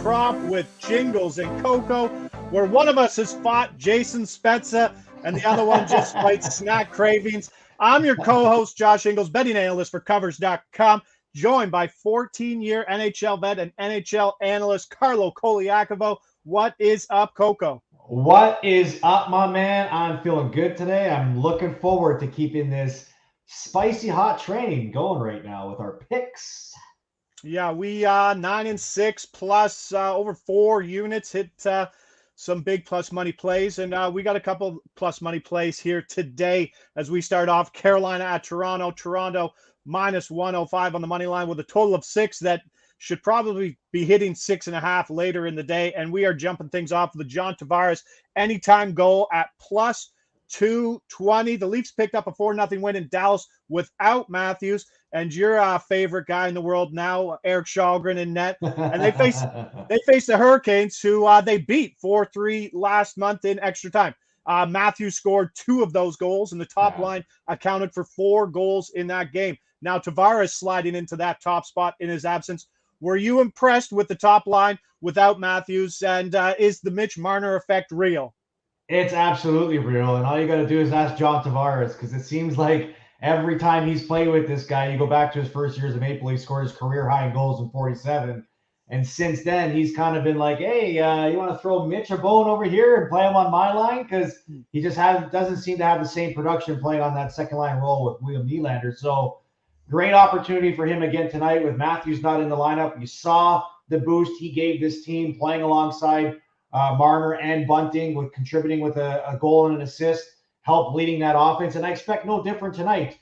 Prop with Jingles and Coco, where one of us has fought Jason Spezza and the other one just fights snack cravings. I'm your co-host, Josh Ingles, betting analyst for Covers.com, joined by 14-year NHL vet and NHL analyst Carlo Colaiacovo. What is up, Coco? What is up, my man? I'm feeling good today. I'm looking forward to keeping this spicy hot train going right now with our picks. Yeah, we 9-6 plus over 4 units hit some big plus money plays, and we got a couple plus money plays here today as we start off. Carolina at Toronto. Toronto minus 105 on the money line with a total of 6 that should probably be hitting 6.5 later in the day. And we are jumping things off with the John Tavares anytime goal at plus 220. The Leafs picked up a 4-0 win in Dallas without Matthews, and your favorite guy in the world now, Eric Shalgren in net. And they face the Hurricanes, who they beat 4-3 last month in extra time. Matthews scored 2 of those goals, and the top line accounted for 4 goals in that game. Now Tavares sliding into that top spot in his absence. Were you impressed with the top line without Matthews? And is the Mitch Marner effect real? It's absolutely real. And all you got to do is ask John Tavares, because it seems like every time he's played with this guy, you go back to his first years of Maple Leafs, scored his career high in goals in 47. And since then, he's kind of been like, hey, you want to throw Mitch a bone over here and play him on my line? Because he just doesn't seem to have the same production playing on that second line role with William Nylander. So great opportunity for him again tonight with Matthews not in the lineup. You saw the boost he gave this team playing alongside Marner and Bunting, with contributing with a goal and an assist, help leading that offense. And I expect no different tonight.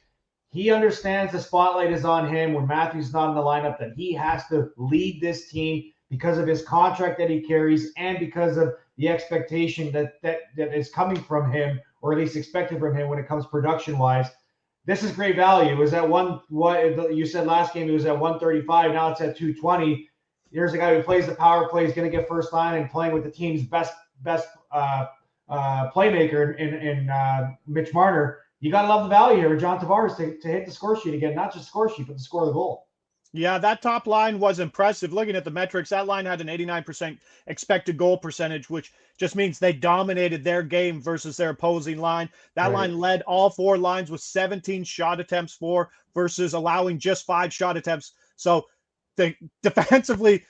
He understands the spotlight is on him when Matthews not in the lineup, that he has to lead this team because of his contract that he carries and because of the expectation that is coming from him, or at least expected from him when it comes production-wise. This is great value. It was at what you said last game, it was at 135. Now it's at 220. Here's a guy who plays the power play, is going to get first line and playing with the team's best playmaker in Mitch Marner. You got to love the value here with John Tavares to hit the score sheet again, not just score sheet, but to score the goal. Yeah, that top line was impressive. Looking at the metrics, that line had an 89% expected goal percentage, which just means they dominated their game versus their opposing line. That line led all 4 lines with 17 shot attempts for versus allowing just 5 shot attempts. So defensively,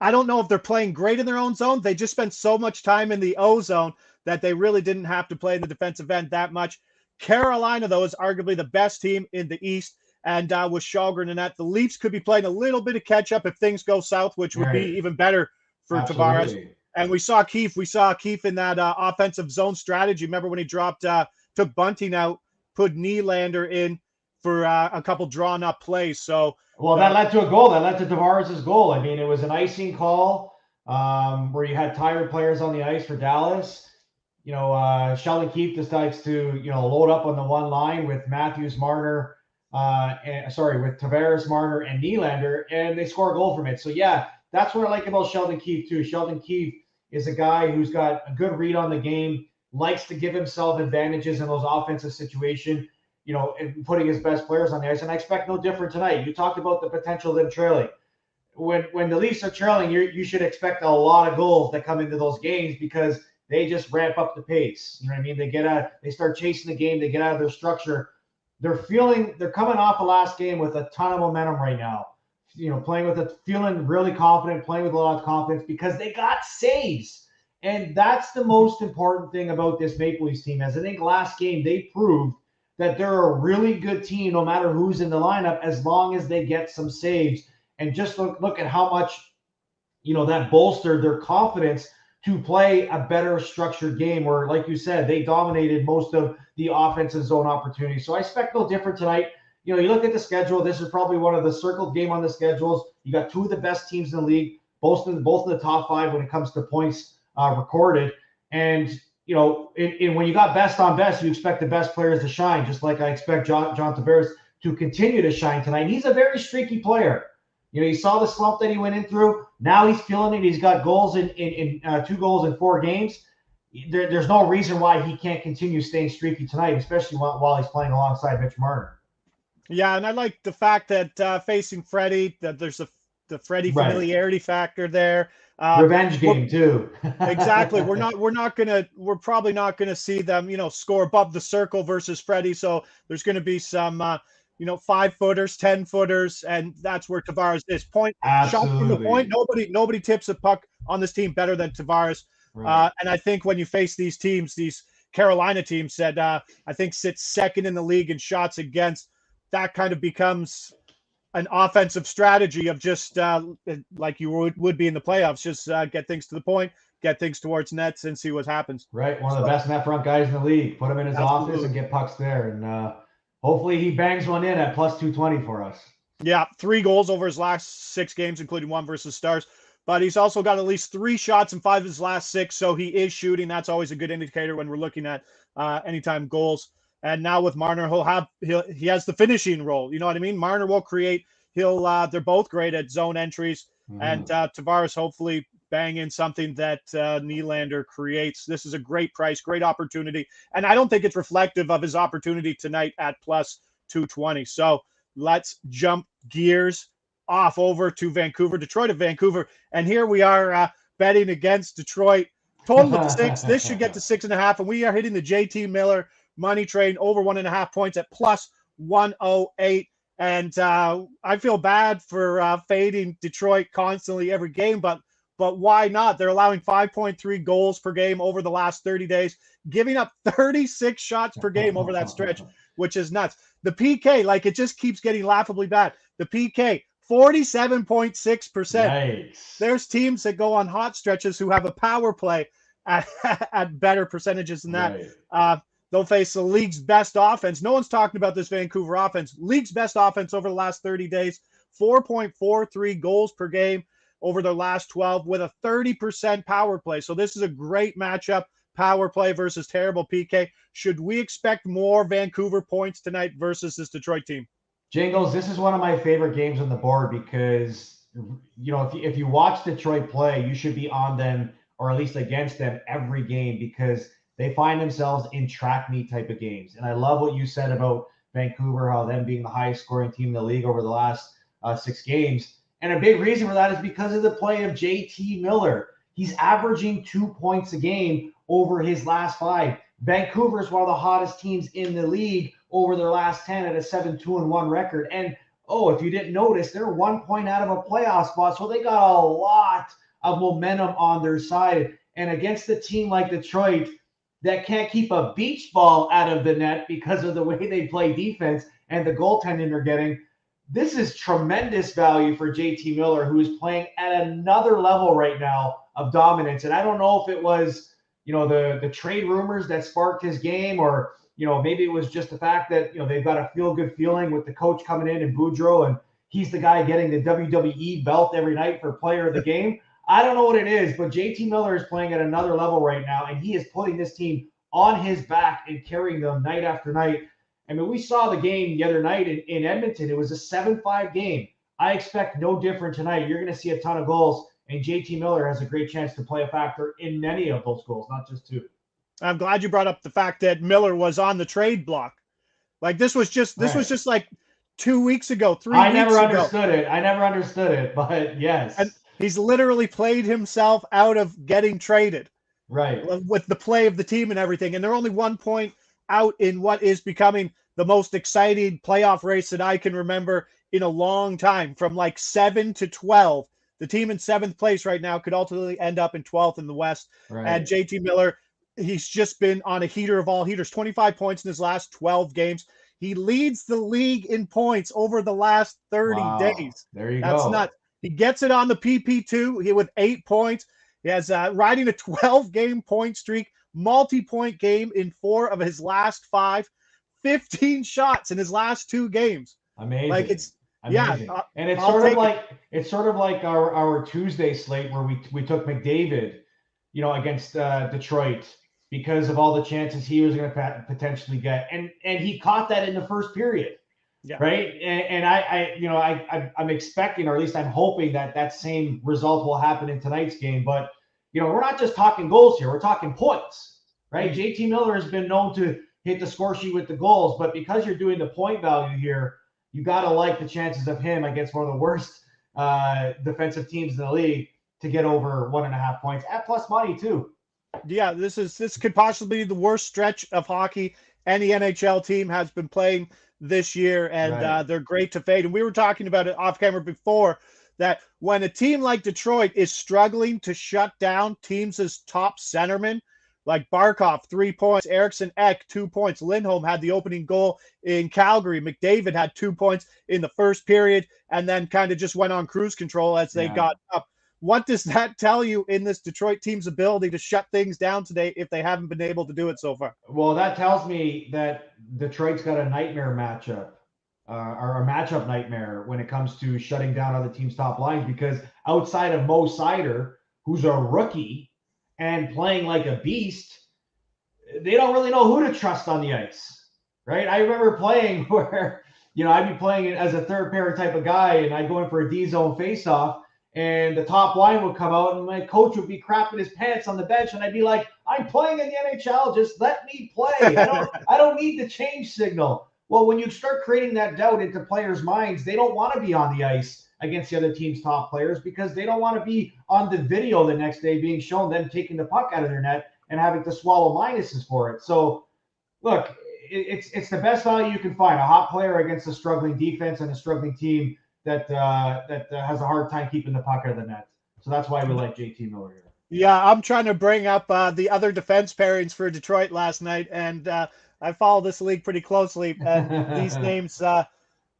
I don't know if they're playing great in their own zone. They just spent so much time in the O zone that they really didn't have to play in the defensive end that much. Carolina, though, is arguably the best team in the East. And with Shalgren and that, the Leafs could be playing a little bit of catch-up if things go south, which would be even better for Tavares. And we saw Keefe in that offensive zone strategy. Remember when he took Bunting out, put Nylander in for a couple drawn-up plays. So, that led to a goal. That led to Tavares' goal. I mean, it was an icing call where you had tired players on the ice for Dallas. Sheldon Keefe decides to, load up on the one line with Matthews, Marner, with Tavares, Marner, and Nylander, and they score a goal from it. So, yeah, that's what I like about Sheldon Keefe, too. Sheldon Keefe is a guy who's got a good read on the game, likes to give himself advantages in those offensive situations, and putting his best players on the ice. And I expect no different tonight. You talked about the potential of them trailing. When the Leafs are trailing, you should expect a lot of goals that come into those games because they just ramp up the pace. You know what I mean? They start chasing the game. They get out of their structure. They're coming off the last game with a ton of momentum right now. Feeling really confident, playing with a lot of confidence because they got saves. And that's the most important thing about this Maple Leafs team. As I think last game, they proved that they're a really good team no matter who's in the lineup, as long as they get some saves. And just look at how much, that bolstered their confidence to play a better structured game where, like you said, they dominated most of the offensive zone opportunities. So I expect no different tonight. You look at the schedule, this is probably one of the circled game on the schedules. You got 2 of the best teams in the league, both in the top 5 when it comes to points recorded. And when you got best on best, you expect the best players to shine, just like I expect John Tavares to continue to shine tonight. He's a very streaky player. You saw the slump that he went in through. Now he's feeling it. He's got goals in 2 goals in 4 games. There's no reason why he can't continue staying streaky tonight, especially while he's playing alongside Mitch Marner. Yeah, and I like the fact that facing Freddie, that there's a the Freddie Right. familiarity factor there. Revenge game too. Exactly. We're probably not gonna see them, score above the circle versus Freddie. So there's gonna be some 5-footers, 10-footers, and that's where Tavares is. Shot from the point. Absolutely. Nobody tips a puck on this team better than Tavares. Right. And I think when you face these teams, these Carolina teams said I think sits second in the league in shots against, that kind of becomes an offensive strategy of just like you would be in the playoffs, just get things to the point, get things towards nets, and see what happens. Right. One of the best net front guys in the league. Put him in his office and get pucks there. And hopefully he bangs one in at plus 220 for us. Yeah, 3 goals over his last 6 games, including 1 versus Stars. But he's also got at least 3 shots in 5 of his last 6, so he is shooting. That's always a good indicator when we're looking at anytime goals. And now with Marner, he has the finishing role. You know what I mean? Marner will create. They're both great at zone entries, and Tavares hopefully bang in something that Nylander creates. This is a great price, great opportunity, and I don't think it's reflective of his opportunity tonight at plus 220. So let's jump gears off over to Vancouver, Detroit to Vancouver, and here we are betting against Detroit. Total of 6. This should get to 6.5, and we are hitting the JT Miller money train over 1.5 points at plus 108. And I feel bad for fading Detroit constantly every game, but why not? They're allowing 5.3 goals per game over the last 30 days, giving up 36 shots per game over that stretch, which is nuts. The PK, it just keeps getting laughably bad. The PK, 47.6%. Nice. There's teams that go on hot stretches who have a power play at better percentages than that. Right. They'll face the league's best offense. No one's talking about this Vancouver offense. League's best offense over the last 30 days, 4.43 goals per game over their last 12 with a 30% power play. So this is a great matchup, power play versus terrible PK. Should we expect more Vancouver points tonight versus this Detroit team? Jingles, this is one of my favorite games on the board because, if you watch Detroit play, you should be on them or at least against them every game because they find themselves in track meet type of games. And I love what you said about Vancouver, how them being the highest scoring team in the league over the last 6 games. And a big reason for that is because of the play of JT Miller. He's averaging 2 points a game over his last 5. Vancouver is one of the hottest teams in the league over their last 10 at a 7-2-1 record. And, if you didn't notice, they're 1 point out of a playoff spot. So they got a lot of momentum on their side. And against a team like Detroit that can't keep a beach ball out of the net because of the way they play defense and the goaltending they're getting, this is tremendous value for JT Miller, who is playing at another level right now of dominance. And I don't know if it was, the trade rumors that sparked his game, or, maybe it was just the fact that, they've got a feel-good feeling with the coach coming in and Boudreau, and he's the guy getting the WWE belt every night for player of the game. I don't know what it is, but JT Miller is playing at another level right now, and he is putting this team on his back and carrying them night after night. I mean, we saw the game the other night in Edmonton. It was a 7-5 game. I expect no different tonight. You're going to see a ton of goals, and JT Miller has a great chance to play a factor in many of those goals, not just 2. I'm glad you brought up the fact that Miller was on the trade block. This was just like 2 weeks ago, 3 weeks ago. I never understood it, but yes. And he's literally played himself out of getting traded. Right. With the play of the team and everything. And they're only 1 point out in what is becoming the most exciting playoff race that I can remember in a long time. From 7 to 12. The team in 7th place right now could ultimately end up in 12th in the West. Right. And JT Miller, he's just been on a heater of all heaters. 25 points in his last 12 games. He leads the league in points over the last 30 days. There you go. That's nuts. He gets it on the PP2 with 8 points. He has riding a 12-game point streak, multi-point game in 4 of his last 5, 15 shots in his last 2 games. Amazing. It's amazing. Yeah, and it's sort of like our Tuesday slate where we took McDavid, against Detroit because of all the chances he was going to potentially get, and he caught that in the first period. Yeah. Right. And I'm expecting, or at least I'm hoping that same result will happen in tonight's game. But, we're not just talking goals here. We're talking points, right? Mm-hmm. JT Miller has been known to hit the score sheet with the goals, but because you're doing the point value here, you got to like the chances of him against one of the worst defensive teams in the league to get over 1.5 points at plus money too. Yeah, this could possibly be the worst stretch of hockey any NHL team has been playing this year, and Right. they're great to fade. And we were talking about it off camera before that when a team like Detroit is struggling to shut down teams' top centermen, like Barkov, 3 points, Eriksson Ek, 2 points, Lindholm had the opening goal in Calgary, McDavid had 2 points in the first period, and then kind of just went on cruise control as they got up. What does that tell you in this Detroit team's ability to shut things down today if they haven't been able to do it so far? Well, that tells me that Detroit's got a nightmare matchup, or a matchup nightmare when it comes to shutting down other teams' top lines, because outside of Mo Seider, who's a rookie and playing like a beast, they don't really know who to trust on the ice, right? I remember playing where, I'd be playing as a third pair type of guy, and I'd go in for a D zone faceoff, and the top line would come out, and my coach would be crapping his pants on the bench, and I'd be like, "I'm playing in the NHL. Just let me play. I don't need the change signal." Well, when you start creating that doubt into players' minds, they don't want to be on the ice against the other team's top players because they don't want to be on the video the next day being shown them taking the puck out of their net and having to swallow minuses for it. So, look, it's the best value you can find. A hot player against a struggling defense and a struggling team that has a hard time keeping the puck out of the net. So that's why we like JT Miller here. Yeah, I'm trying to bring up the other defense pairings for Detroit last night, and I follow this league pretty closely. And these names, a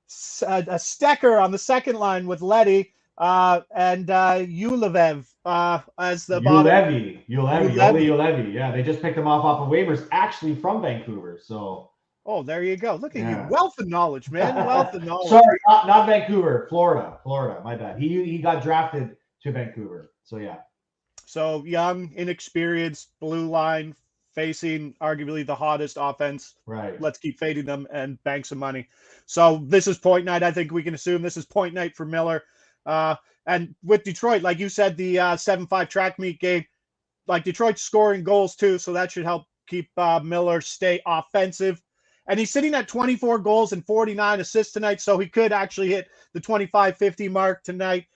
Stecker on the second line with Letty, and Yulev as the bottom. Ulevi. Yeah, they just picked him off of waivers, actually from Vancouver. So. Oh, there you go. Look at you. Wealth of knowledge, man. Wealth of knowledge. Sorry, not Vancouver. Florida. My bad. He got drafted to Vancouver. So, yeah. So, young, inexperienced, blue line, facing arguably the hottest offense. Right. Let's keep fading them and bank some money. So, this is point night. I think we can assume this is point night for Miller. And with Detroit, like you said, the 7-5 track meet game, like Detroit's scoring goals too. So, that should help keep Miller stay offensive. And he's sitting at 24 goals and 49 assists tonight, so he could actually hit the 25-50 mark tonight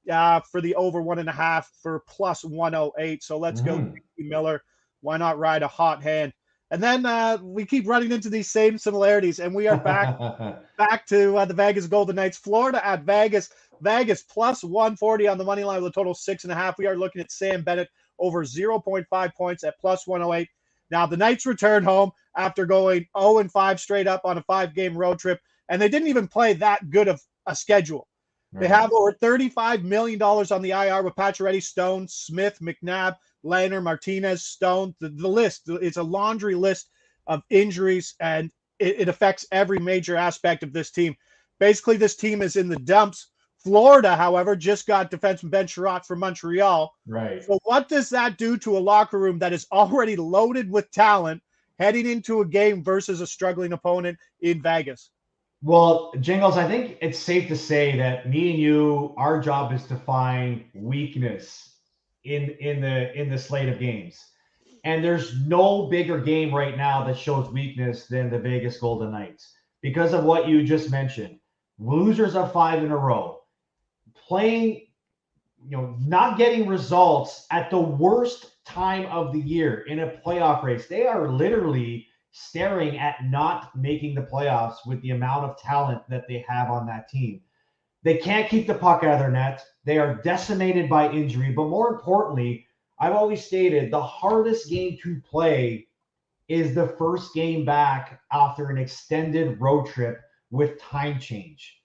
for the over 1.5 for plus 108. So let's go, Miller. Why not ride a hot hand? And then we keep running into these same similarities, and we are back to the Vegas Golden Knights. Florida at Vegas. Vegas plus 140 on the money line with a total 6.5. We are looking at Sam Bennett over 0.5 points at plus 108. Now, the Knights return home after going 0-5 straight up on a 5-game road trip, and they didn't even play that good of a schedule. Right. They have over $35 million on the IR with Pacioretty, Stone, Smith, McNabb, Lehner, Martinez, Stone. The list, it's a laundry list of injuries, and it affects every major aspect of this team. Basically, this team is in the dumps. Florida, however, just got defenseman Ben Sherratt from Montreal. Right. So what does that do to a locker room that is already loaded with talent heading into a game versus a struggling opponent in Vegas? Well, Jingles, I think it's safe to say that me and you, our job is to find weakness in the slate of games. And there's no bigger game right now that shows weakness than the Vegas Golden Knights because of what you just mentioned. Losers of 5 in a row. Playing, not getting results at the worst time of the year in a playoff race. They are literally staring at not making the playoffs with the amount of talent that they have on that team. They can't keep the puck out of their net. They are decimated by injury. But more importantly, I've always stated the hardest game to play is the first game back after an extended road trip with time change.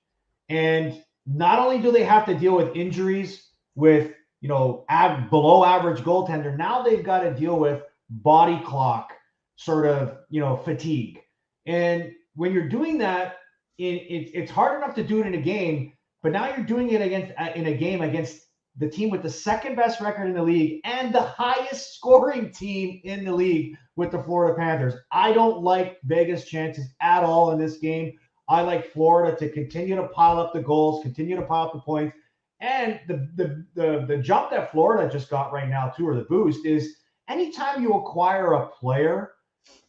And not only do they have to deal with injuries with, below average goaltender, now they've got to deal with body clock sort of, fatigue. And when you're doing that, it's hard enough to do it in a game, but now you're doing it in a game against the team with the second best record in the league and the highest scoring team in the league with the Florida Panthers. I don't like Vegas' chances at all in this game. I like Florida to continue to pile up the goals, continue to pile up the points. And the jump that Florida just got right now, too, or the boost, is anytime you acquire a player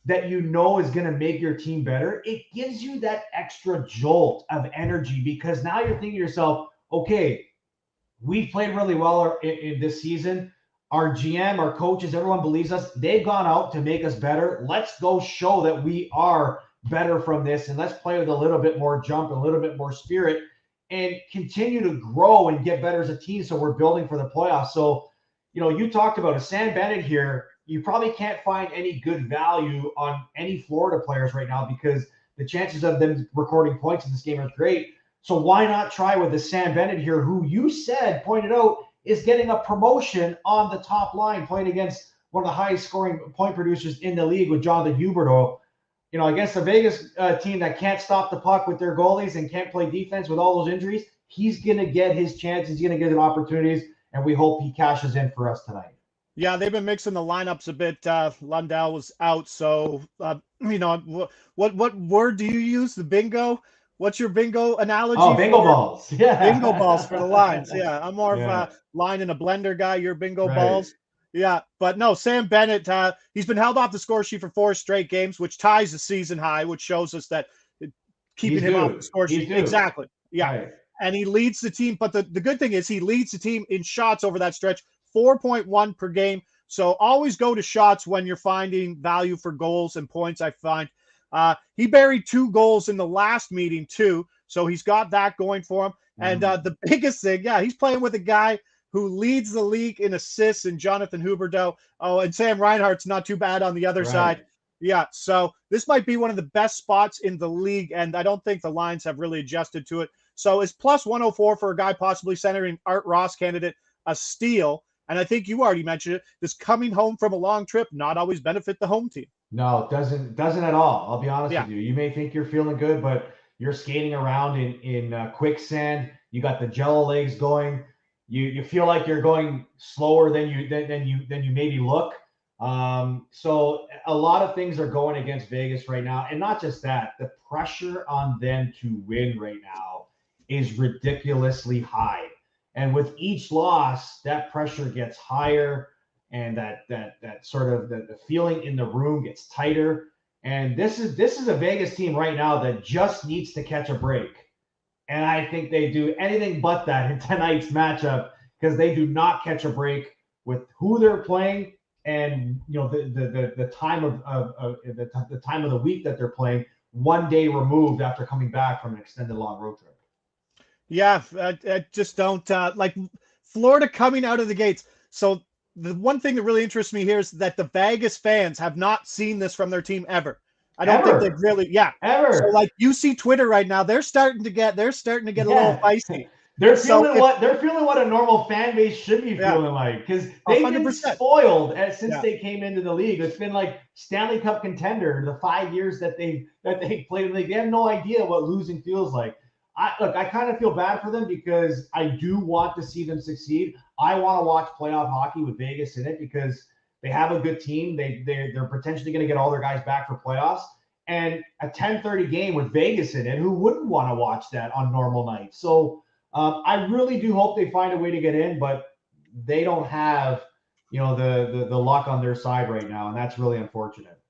that is going to make your team better, it gives you that extra jolt of energy because now you're thinking to yourself, okay, we've played really well in this season. Our GM, our coaches, everyone believes us. They've gone out to make us better. Let's go show that we are better from this, and let's play with a little bit more jump, a little bit more spirit, and continue to grow and get better as a team. So we're building for the playoffs. So, you talked about a Sam Bennett here. You probably can't find any good value on any Florida players right now because the chances of them recording points in this game are great. So why not try with the Sam Bennett here, who you pointed out, is getting a promotion on the top line, playing against one of the highest scoring point producers in the league with Jonathan Huberdeau. Against the Vegas team that can't stop the puck with their goalies and can't play defense with all those injuries, he's going to get his chance. He's going to get his opportunities, and we hope he cashes in for us tonight. Yeah, they've been mixing the lineups a bit. Lundell was out, so what word do you use? The bingo? What's your bingo analogy? Oh, bingo balls. Yeah. Bingo balls for the lines. Yeah, I'm more of a line in a blender guy. You're bingo balls. Yeah, but no, Sam Bennett, he's been held off the score sheet for 4 straight games, which ties the season high, which shows us that keeping him off the score sheet. Exactly. Yeah. Right. And he leads the team. But the good thing is he leads the team in shots over that stretch, 4.1 per game. So always go to shots when you're finding value for goals and points, I find. He buried 2 goals in the last meeting, too. So he's got that going for him. And the biggest thing, he's playing with a guy who leads the league in assists in Jonathan Huberdeau. Oh, and Sam Reinhart's not too bad on the other side. Yeah, so this might be one of the best spots in the league, and I don't think the lines have really adjusted to it. So it's plus 104 for a guy possibly centering Art Ross candidate, a steal. And I think you already mentioned it. Does coming home from a long trip not always benefit the home team? No, it doesn't at all. I'll be honest with you. You may think you're feeling good, but you're skating around in quicksand. You got the jello legs going. You feel like you're going slower than you maybe look. So a lot of things are going against Vegas right now, and not just that. The pressure on them to win right now is ridiculously high, and with each loss, that pressure gets higher, and that sort of the feeling in the room gets tighter. And this is a Vegas team right now that just needs to catch a break. And I think they do anything but that in tonight's matchup because they do not catch a break with who they're playing and the time of the time of the week that they're playing, one day removed after coming back from an extended long road trip. Yeah, I just don't like Florida coming out of the gates. So the one thing that really interests me here is that the Vegas fans have not seen this from their team ever. I don't think they've really, ever. So like you see Twitter right now, they're starting to get a little feisty. They're feeling what a normal fan base should be feeling like because they've 100%. Been spoiled since they came into the league. It's been like Stanley Cup contender the 5 years that they played in the league. They have no idea what losing feels like. I kind of feel bad for them because I do want to see them succeed. I want to watch playoff hockey with Vegas in it because they have a good team. They're potentially going to get all their guys back for playoffs. And a 10:30 game with Vegas in it, who wouldn't want to watch that on normal nights? So I really do hope they find a way to get in, but they don't have, the luck on their side right now, and that's really unfortunate.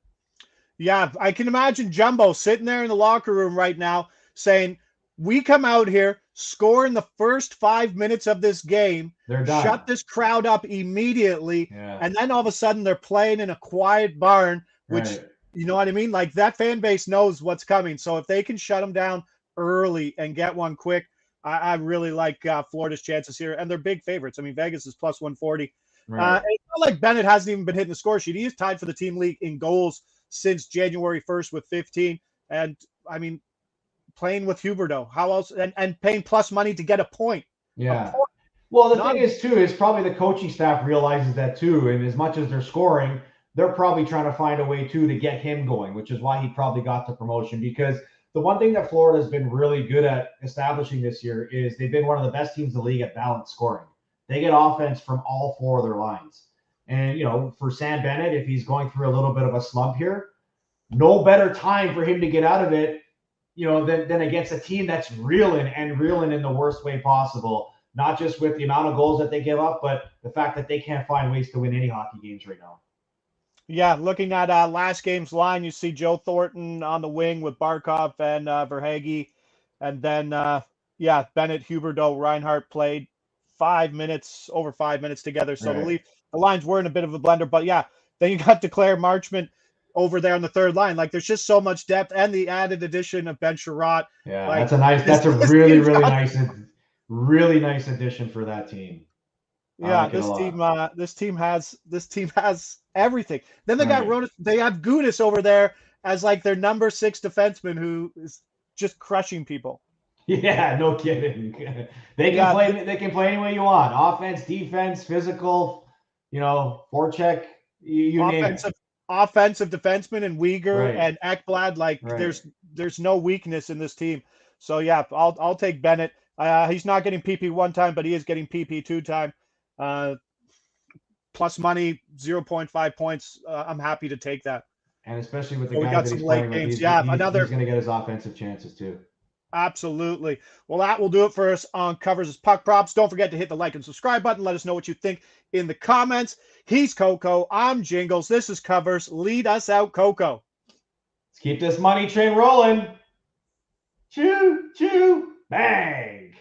Yeah, I can imagine Jumbo sitting there in the locker room right now saying, we come out here, score in the first 5 minutes of this game, shut this crowd up immediately, and then all of a sudden they're playing in a quiet barn, which, you know what I mean? Like that fan base knows what's coming. So if they can shut them down early and get one quick, I really like Florida's chances here. And they're big favorites. I mean, Vegas is plus 140. Right. It's not like Bennett hasn't even been hitting the score sheet. He is tied for the team league in goals since January 1st with 15. And, I mean, playing with Huberdeau, how else? And paying plus money to get a point. Yeah. Well, the thing is, too, is probably the coaching staff realizes that, too. And as much as they're scoring, they're probably trying to find a way, too, to get him going, which is why he probably got the promotion. Because the one thing that Florida has been really good at establishing this year is they've been one of the best teams in the league at balanced scoring. They get offense from all 4 of their lines. And, for Sam Bennett, if he's going through a little bit of a slump here, no better time for him to get out of it, than against a team that's reeling in the worst way possible. Not just with the amount of goals that they give up, but the fact that they can't find ways to win any hockey games right now. Yeah, looking at last game's line, you see Joe Thornton on the wing with Barkov and Verhaeghe. And then, Bennett, Huberdeau, Reinhart played over 5 minutes together. So Right. the lines were in a bit of a blender. But yeah, then you got Declare Marchment over there on the third line. Like there's just so much depth, and the added addition of Ben Sherratt. Yeah, Like that's a this really, team's really got, nice, really nice addition for that team. I yeah, like it a lot. this team has everything. Then they got Right. Rodas, they have Gudas over there as like their number 6 defenseman who is just crushing people. Yeah, no kidding. Yeah, They can play any way you want. Offense, defense, physical, forecheck, you name it. offensive offensive defenseman and Uyghur Right. and Ekblad. Like Right. there's no weakness in this team. So yeah, I'll take Bennett. He's not getting PP one time, but he is getting PP two time. Uh, Plus money 0.5 points. I'm happy to take that. And especially with the So we guys got that some he's late playing with, games. Yeah, he's another going to get his offensive chances too. absolutely. Well, that will do it for us on Covers' Puck Props. Don't forget to hit the like and subscribe button. Let us know what you think in the comments. He's Coco. I'm Jingles. This is Covers. Lead us out, Coco. Let's keep this money train rolling. Choo, choo, bang.